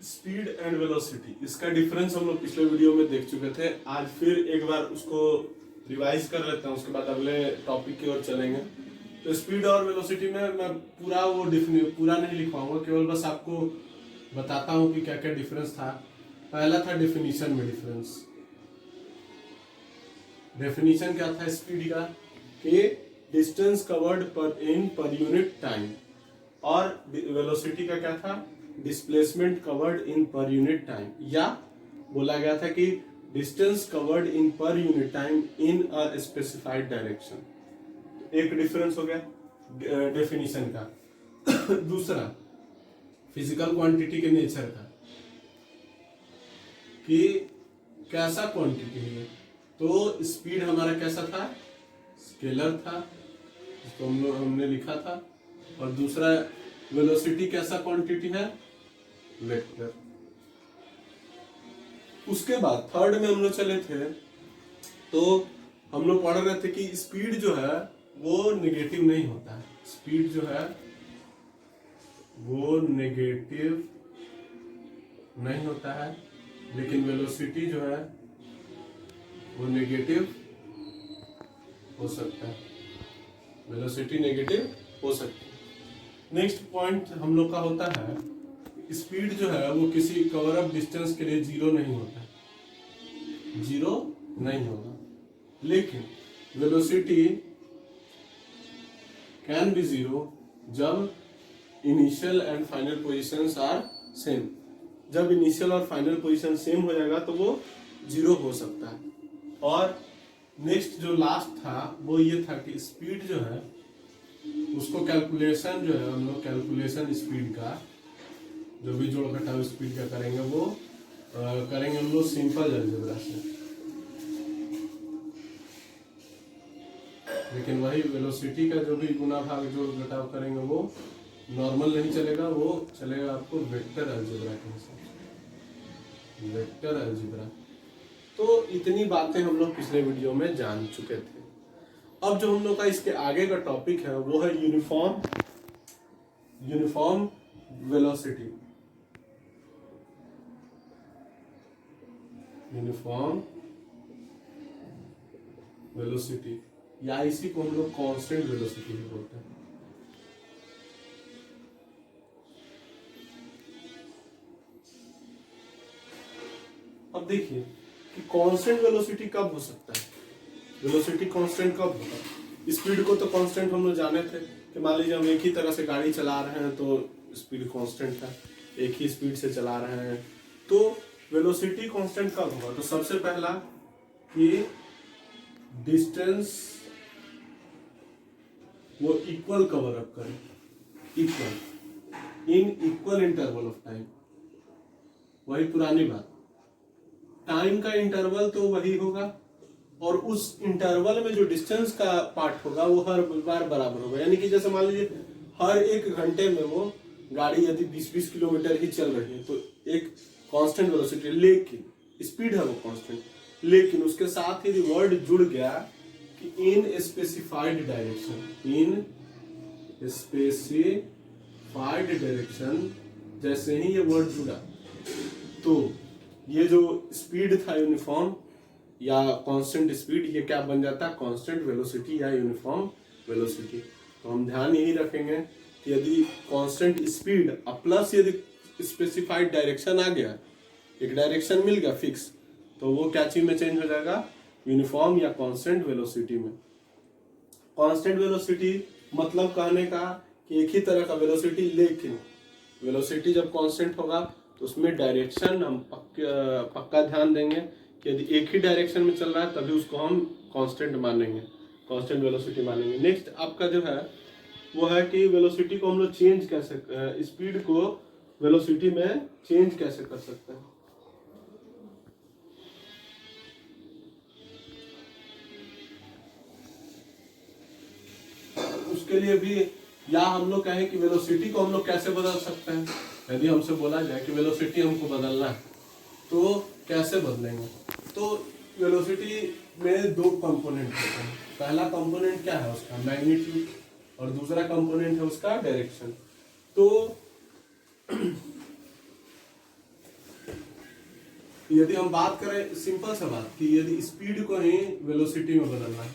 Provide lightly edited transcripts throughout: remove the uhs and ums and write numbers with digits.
Speed and velocity, इसका difference हम लोग पिछले वीडियो में देख चुके थे। आज फिर एक बार उसको रिवाइज कर लेते हैं, उसके बाद अगले टॉपिक की ओर चलेंगे। तो स्पीड और वेलोसिटी में मैं पूरा पूरा नहीं लिख पाऊंगा, केवल बस आपको बताता हूं कि क्या क्या डिफरेंस था। पहला था डेफिनेशन में डिफरेंस। डेफिनेशन क्या था स्पीड का कि distance covered per unit time, और वेलोसिटी का क्या था displacement covered in per unit time, या बोला गया था कि distance covered in per unit time in a specified direction. एक डिफरेंस हो गया डेफिनेशन का। दूसरा फिजिकल क्वांटिटी के नेचर का, कि कैसा क्वांटिटी है। तो स्पीड हमारा कैसा था, स्केलर था, इसको हमने लिखा था। और दूसरा वेलोसिटी कैसा क्वांटिटी है, वेक्टर। उसके बाद थर्ड में हम लोग चले थे, तो हम लोग पढ़ रहे थे कि स्पीड जो है वो नेगेटिव नहीं होता है। स्पीड जो है वो नेगेटिव नहीं होता है, लेकिन वेलोसिटी जो है वो नेगेटिव हो सकता है। वेलोसिटी नेगेटिव हो सकती है। नेक्स्ट पॉइंट हम लोग का होता है, स्पीड जो है वो किसी कवर अप डिस्टेंस के लिए जीरो नहीं होता है, जीरो नहीं होगा। लेकिन वेलोसिटी कैन बी जीरो जब initial and final positions are same. जब इनिशियल और फाइनल पोजीशन सेम हो जाएगा तो वो जीरो हो सकता है। और नेक्स्ट जो लास्ट था वो ये था कि स्पीड जो है उसको कैलकुलेशन जो है हम लोग कैलकुलेशन स्पीड का जो भी जोड़ घटाव स्पीड का करेंगे वो करेंगे हम लोग सिंपल अलजेब्रा से। लेकिन वही वेलोसिटी का जो भी गुना भाग जोड़ घटाव करेंगे वो नॉर्मल नहीं चलेगा, वो चलेगा आपको वेक्टर अलजेब्रा के हिसाब से, वेक्टर अलजेब्रा। तो इतनी बातें हम लोग पिछले वीडियो में जान चुके थे। अब जो हम लोग का इसके आगे का टॉपिक है वो है यूनिफॉर्म वेलोसिटी। यूनिफॉर्म वेलोसिटी, या इसी को हम लोग कांस्टेंट वेलोसिटी भी बोलते हैं। अब देखिए कि कांस्टेंट वेलोसिटी कब हो सकता है, वेलोसिटी कांस्टेंट कब होगा। स्पीड को तो कांस्टेंट हम लोग जाने थे कि मान लीजिए हम एक ही तरह से गाड़ी चला रहे हैं तो स्पीड कांस्टेंट था, एक ही स्पीड से चला रहे हैं। तो वेलोसिटी कांस्टेंट कब होगा, तो सबसे पहला कि डिस्टेंस वो इक्वल कवर अप करें, equal in equal interval of time. वही पुरानी बात, टाइम का इंटरवल तो वही होगा और उस इंटरवल में जो डिस्टेंस का पार्ट होगा वो हर बार बराबर होगा। यानी कि जैसे मान लीजिए हर एक घंटे में वो गाड़ी यदि 20-20 किलोमीटर ही चल रही है तो एक कांस्टेंट वेलोसिटी, लेकिन स्पीड है वो कांस्टेंट, लेकिन उसके साथ ही वर्ड जुड़ गया कि इन स्पेसिफाइड डायरेक्शन, इन स्पेसिफाइड डायरेक्शन। जैसे ही ये वर्ड जुड़ा तो ये जो स्पीड था यूनिफॉर्म या कांस्टेंट स्पीड, ये क्या बन जाता है कांस्टेंट वेलोसिटी या यूनिफॉर्म वेलोसिटी। तो हम ध्यान यही रखेंगे कि यदि कांस्टेंट स्पीड प्लस यदि स्पेसिफाइड डायरेक्शन आ गया, एक डायरेक्शन मिल गया फिक्स, तो वो क्या चीज में चेंज हो जाएगा, यूनिफॉर्म या कांस्टेंट वेलोसिटी में। कांस्टेंट वेलोसिटी मतलब कहने का कि एक ही तरह का वेलोसिटी, लेकिन वेलोसिटी जब कांस्टेंट होगा तो उसमें डायरेक्शन हम पक्का ध्यान देंगे कि यदि एक ही डायरेक्शन में चल रहा है तभी उसको हम कांस्टेंट मानेंगे, कांस्टेंट वेलोसिटी मानेंगे। नेक्स्ट आपका जो है वो है कि वेलोसिटी को हम लोग चेंज कैसे, स्पीड को वेलोसिटी में चेंज कैसे कर सकते हैं। उसके लिए भी या हम लोग कहें कि वेलोसिटी को हम लोग कैसे बदल सकते हैं। यदि हमसे बोला जाए कि वेलोसिटी हमको बदलना है तो कैसे बदलेंगे। तो वेलोसिटी में दो कंपोनेंट होते हैं। पहला कंपोनेंट क्या है उसका, मैग्नीट्यूड, और दूसरा कंपोनेंट है उसका डायरेक्शन। तो यदि हम बात करें सिंपल सा बात कि यदि स्पीड को ही वेलोसिटी में बदलना है,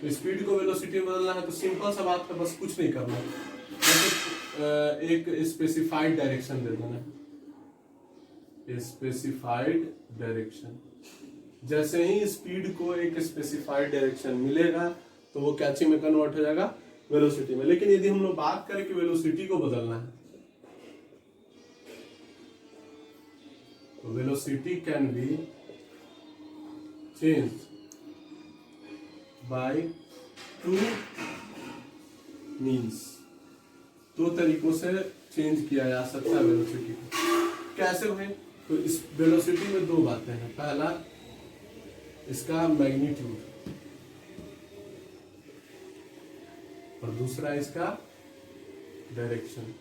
तो स्पीड को वेलोसिटी में बदलना है तो सिंपल सा बात है, बस कुछ नहीं करना है, मतलब एक स्पेसिफाइड डायरेक्शन दे देना, स्पेसिफाइड डायरेक्शन। जैसे ही स्पीड को एक स्पेसिफाइड डायरेक्शन मिलेगा तो वो क्या चीज में कन्वर्ट हो जाएगा, वेलोसिटी में। लेकिन यदि हम लोग बात करें कि वेलोसिटी को बदलना है, तो velocity can B change by two means, दो तरीकों से चेंज किया जा सकता है वेलोसिटी को। कैसे भाई? तो इस वेलोसिटी में दो बातें हैं, पहला इसका मैग्नीट्यूड और दूसरा इसका डायरेक्शन।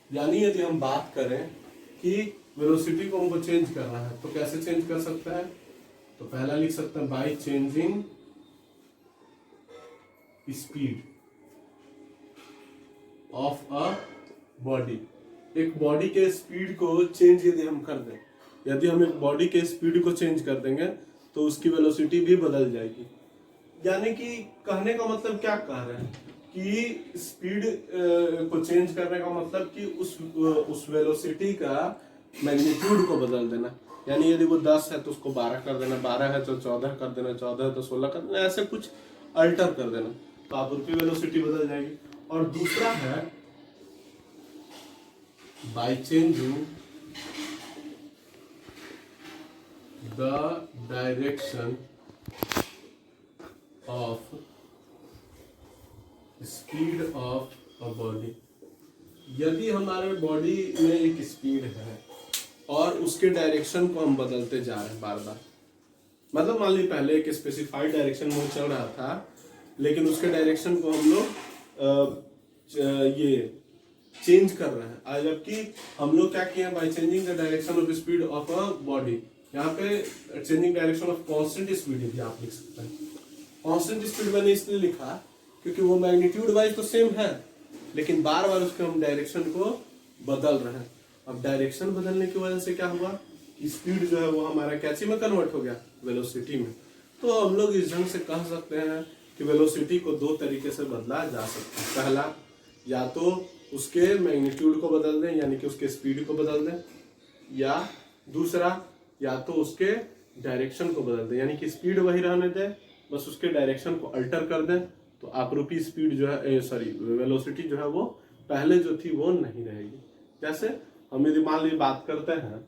यानी यदि हम बात करें कि वेलोसिटी को हमको चेंज करना है तो कैसे चेंज कर सकता है, तो पहला लिख सकते हैं by changing speed of a body. एक बॉडी के स्पीड को चेंज यदि हम कर दें, यदि हम एक बॉडी के स्पीड को चेंज कर देंगे तो उसकी वेलोसिटी भी बदल जाएगी। यानी कि कहने का मतलब क्या कह रहे हैं कि स्पीड को चेंज करने का मतलब कि उस वेलोसिटी का मैग्नीट्यूड को बदल देना। यानी यदि वो 10 है तो उसको 12 कर देना, 12 है तो 14 कर देना, 14 है तो 16 कर देना, ऐसे कुछ अल्टर कर देना, तो आप उसकी वेलोसिटी बदल जाएगी। और दूसरा है by changing the direction of speed of a body. यदि हमारे बॉडी में एक स्पीड है और उसके डायरेक्शन को हम बदलते जा रहे हैं बार बार, मतलब मान लीजिए पहले एक स्पेसिफाइड डायरेक्शन में चल रहा था, लेकिन उसके डायरेक्शन को हम लोग ये चेंज कर रहे हैं। आज जबकि हम लोग क्या किए, by changing the direction of speed of a body, यहाँ पे changing direction of constant speed भी आप लिख सकते हैं। कांस्टेंट स्पीड मैंने इसलिए लिखा क्योंकि वो मैग्नीट्यूड वाइज तो सेम है, लेकिन बार बार उसके हम डायरेक्शन को बदल रहे हैं। अब डायरेक्शन बदलने की वजह से क्या हुआ कि स्पीड जो है वो हमारा कैची में कन्वर्ट हो गया, वेलोसिटी में। तो हम लोग इस ढंग से कह सकते हैं कि वेलोसिटी को दो तरीके से बदला जा सकता है। पहला, या तो उसके मैग्नीट्यूड को बदल दें, यानी कि उसके स्पीड को बदल दें, या दूसरा, या तो उसके डायरेक्शन को बदल दें, यानी कि स्पीड वही रहने दें, बस उसके डायरेक्शन को अल्टर कर दें, तो आपरूपी स्पीड जो है वेलोसिटी जो है वो पहले जो थी वो नहीं रहेगी। जैसे हम यदि मान लीजिए बात करते हैं,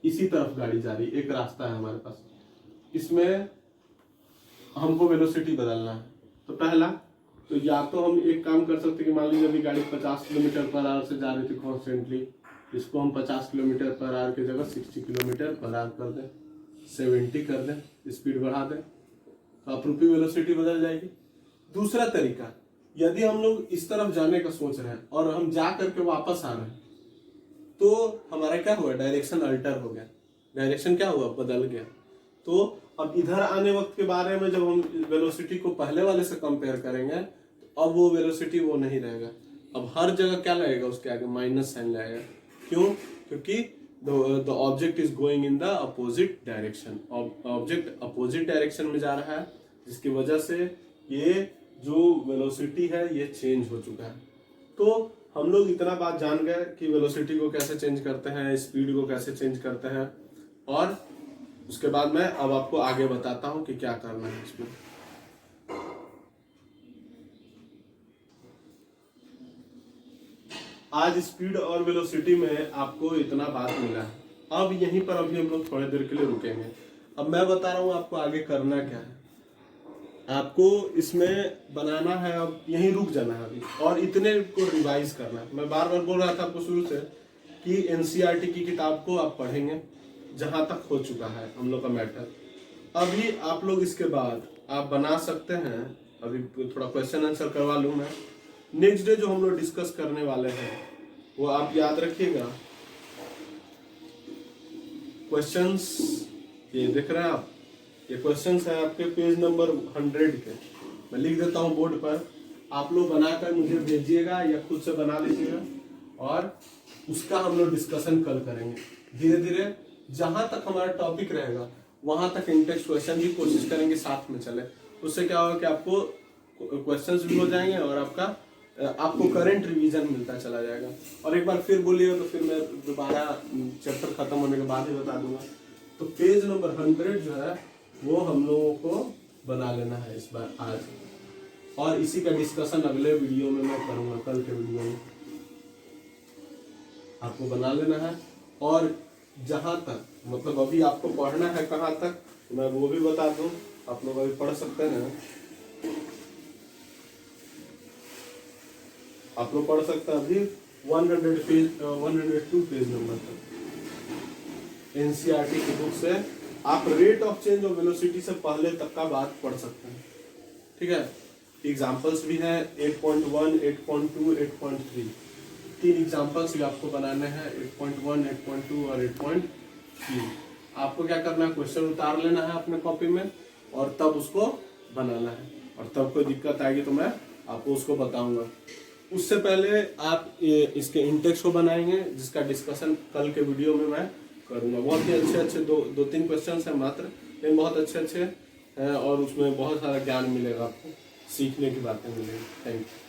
इसी तरफ गाड़ी जा रही, एक रास्ता है हमारे पास, इसमें हमको वेलोसिटी बदलना है, तो पहला तो या तो हम एक काम कर सकते हैं कि मान लीजिए अभी गाड़ी 50 किलोमीटर पर आवर से जा रही थी कॉन्स्टेंटली, इसको हम 50 किलोमीटर पर आवर की जगह 60 किलोमीटर पर आवर कर दें, 70 कर दें, स्पीड बढ़ा दें, तो आपरूपी वेलोसिटी बदल जाएगी। दूसरा तरीका, यदि हम लोग इस तरफ जाने का सोच रहे हैं और हम जा करके वापस आ रहे हैं, तो हमारा क्या हुआ, डायरेक्शन अल्टर हो गया, डायरेक्शन क्या हुआ, बदल गया। तो अब इधर आने वक्त के बारे में जब हम वेलोसिटी को पहले वाले से कंपेयर करेंगे, तो अब वो वेलोसिटी वो नहीं रहेगा, अब हर जगह क्या लगेगा, उसके आगे माइनस साइन लगेगा। क्यों? क्योंकि the object is going in the opposite direction, object opposite direction में जा रहा है, जिसकी वजह से ये जो वेलोसिटी है ये चेंज हो चुका है। तो हम लोग इतना बात जान गए कि वेलोसिटी को कैसे चेंज करते हैं, स्पीड को कैसे चेंज करते हैं, और उसके बाद मैं अब आपको आगे बताता हूं कि क्या करना है इसमें। आज स्पीड और वेलोसिटी में आपको इतना बात मिला है, अब यहीं पर अभी हम लोग थोड़ी देर के लिए रुकेंगे। अब मैं बता रहा हूं आपको आगे करना क्या है, आपको इसमें बनाना है, अब यहीं रुक जाना है अभी, और इतने को रिवाइज करना है। मैं बार बार बोल रहा था आपको शुरू से कि एनसीईआरटी की किताब को आप पढ़ेंगे जहां तक हो चुका है हम लोग का मैटर। अभी आप लोग इसके बाद आप बना सकते हैं, अभी थोड़ा क्वेश्चन आंसर करवा लूँ मैं। नेक्स्ट डे जो हम लोग डिस्कस करने वाले हैं वो आप याद रखिएगा, क्वेश्चंस ये देख रहे हैं आप, ये क्वेश्चंस है आपके पेज नंबर 100 के, मैं लिख देता हूँ बोर्ड पर, आप लोग बनाकर मुझे भेजिएगा या खुद से बना लीजिएगा, और उसका हम लोग डिस्कशन कल करेंगे। धीरे धीरे जहां तक हमारा टॉपिक रहेगा वहां तक इंटेक्स क्वेश्चन भी कोशिश करेंगे साथ में चले। उससे क्या होगा कि आपको क्वेश्चंस भी हो जाएंगे और आपको करंट रिवीजन मिलता चला जाएगा। और एक बार फिर बोलिएगा तो फिर मैं दोबारा चैप्टर खत्म होने के बाद ही बता दूंगा। तो पेज नंबर 100 जो है वो हम लोगों को बना लेना है इस बार आज, और इसी का डिस्कशन अगले वीडियो में मैं करूंगा, कल के वीडियो में आपको बना लेना है। और जहां तक मतलब अभी आपको पढ़ना है कहाँ तक मैं वो भी बता दूं, आप लोग अभी पढ़ सकते हैं, आप लोग पढ़ सकते हैं अभी 102 पेज नंबर तक एनसीईआरटी की बुक से आप रेट ऑफ चेंज और वेलोसिटी से पहले तक का बात पढ़ सकते हैं। ठीक है, एग्जांपल्स भी हैं 8.1, 8.2, 8.3, 3 एग्जांपल्स भी आपको बनाने हैं 8.1, 8.2 और 8.3। आपको क्या करना है, क्वेश्चन उतार लेना है अपने कॉपी में और तब उसको बनाना है, और तब कोई दिक्कत आएगी तो मैं आपको उसको बताऊंगा। उससे पहले आप इसके इंटेक्स को बनाएंगे जिसका डिस्कशन कल के वीडियो में मैं करूंगा। बहुत ही अच्छे दो तीन क्वेश्चन है मात्र, लेकिन बहुत अच्छे हैं और उसमें बहुत सारा ज्ञान मिलेगा, आपको सीखने की बातें मिलेगी। Thank you.